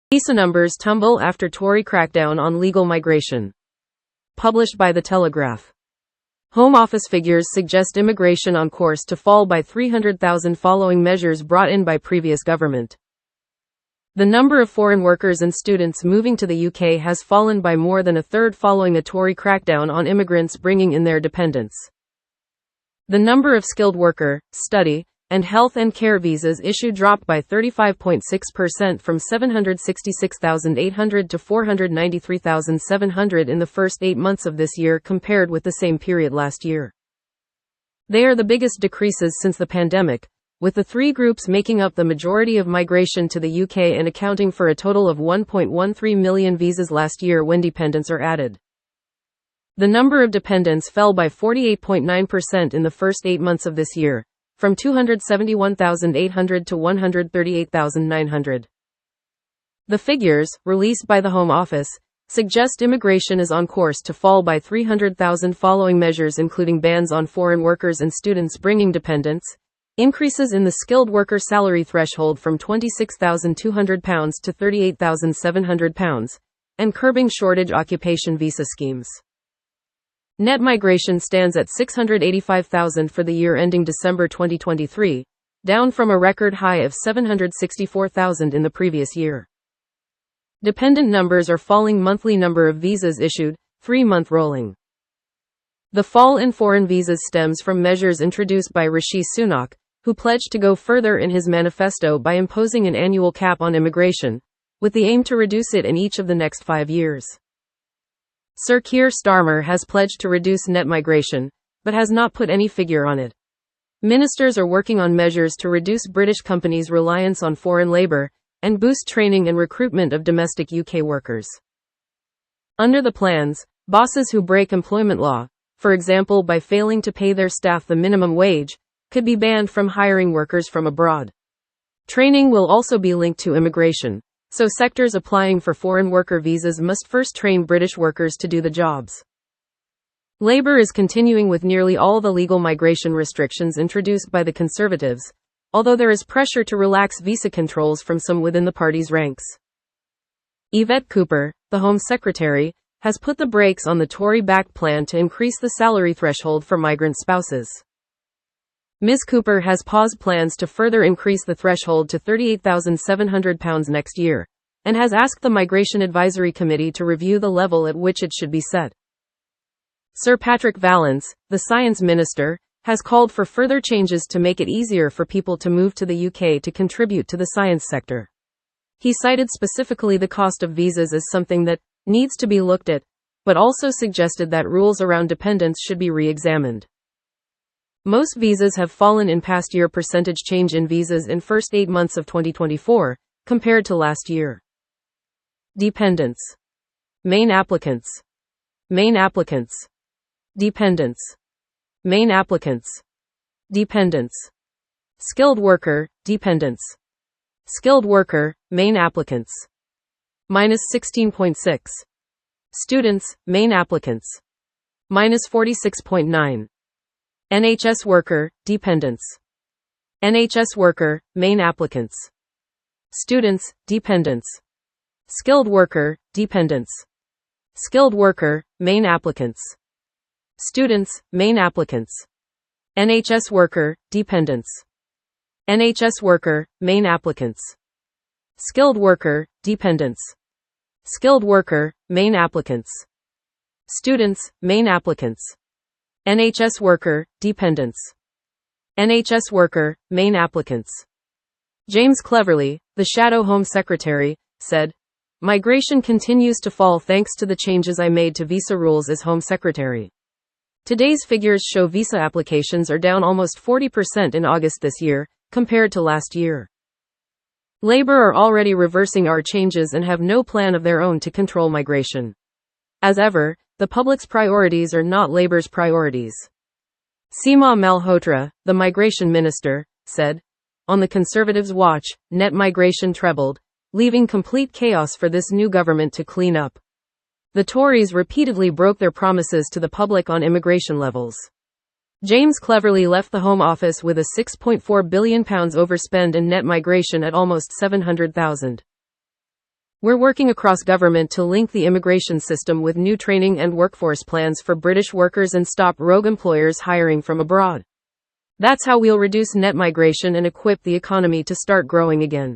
Visa numbers tumble after Tory crackdown on legal migration. Published by The Telegraph. Home Office figures suggest immigration on course to fall by 300,000 following measures brought in by previous government. The number of foreign workers and students moving to the UK has fallen by more than a third following a Tory crackdown on immigrants bringing in their dependents. The number of skilled worker, study, and health and care visas issued dropped by 35.6% from 766,800 to 493,700 in the first 8 months of this year compared with the same period last year. They are the biggest decreases since the pandemic, with the three groups making up the majority of migration to the UK and accounting for a total of 1.13 million visas last year when dependents are added. The number of dependents fell by 48.9% in the first 8 months of this year, from 271,800 to 138,900. The figures, released by the Home Office, suggest immigration is on course to fall by 300,000 following measures including bans on foreign workers and students bringing dependents, increases in the skilled worker salary threshold from £26,200 to £38,700, and curbing shortage occupation visa schemes. Net migration stands at 685,000 for the year ending December 2023, down from a record high of 764,000 in the previous year. Dependent numbers are falling. Monthly number of visas issued, 3-month rolling. The fall in foreign visas stems from measures introduced by Rishi Sunak, who pledged to go further in his manifesto by imposing an annual cap on immigration, with the aim to reduce it in each of the next 5 years. Sir Keir Starmer has pledged to reduce net migration, but has not put any figure on it. Ministers are working on measures to reduce British companies' reliance on foreign labour, and boost training and recruitment of domestic UK workers. Under the plans, bosses who break employment law, for example by failing to pay their staff the minimum wage, could be banned from hiring workers from abroad. Training will also be linked to immigration, so sectors applying for foreign worker visas must first train British workers to do the jobs. Labour is continuing with nearly all the legal migration restrictions introduced by the Conservatives, although there is pressure to relax visa controls from some within the party's ranks. Yvette Cooper, the Home Secretary, has put the brakes on the Tory-backed plan to increase the salary threshold for migrant spouses. Ms. Cooper has paused plans to further increase the threshold to £38,700 next year, and has asked the Migration Advisory Committee to review the level at which it should be set. Sir Patrick Vallance, the Science Minister, has called for further changes to make it easier for people to move to the UK to contribute to the science sector. He cited specifically the cost of visas as something that needs to be looked at, but also suggested that rules around dependence should be re-examined. Most visas have fallen in past year. Percentage change in visas in first 8 months of 2024, compared to last year. Dependents. Main applicants. Main applicants. Dependents. Main applicants. Dependents. Skilled worker, dependents. Skilled worker, main applicants. Minus 16.6. Students, main applicants. Minus 46.9. NHS worker, dependents. NHS worker, main applicants. Students, dependents. Skilled worker, dependents. Skilled worker, main applicants. Students, main applicants. NHS worker, dependents. NHS worker, main applicants. Skilled worker, dependents. Skilled worker, main applicants. Students, main applicants. NHS worker, dependents. NHS worker, main applicants. James Cleverly, the Shadow Home Secretary, said, "Migration continues to fall thanks to the changes I made to visa rules as Home Secretary. Today's figures show visa applications are down almost 40% in August this year, compared to last year. Labour are already reversing our changes and have no plan of their own to control migration. As ever, the public's priorities are not Labour's priorities." Seema Malhotra, the Migration Minister, said, "On the Conservatives' watch, net migration trebled, leaving complete chaos for this new government to clean up. The Tories repeatedly broke their promises to the public on immigration levels." James Cleverly left the Home Office with a £6.4 billion overspend in net migration at almost 700,000. We're working across government to link the immigration system with new training and workforce plans for British workers and stop rogue employers hiring from abroad. That's how we'll reduce net migration and equip the economy to start growing again.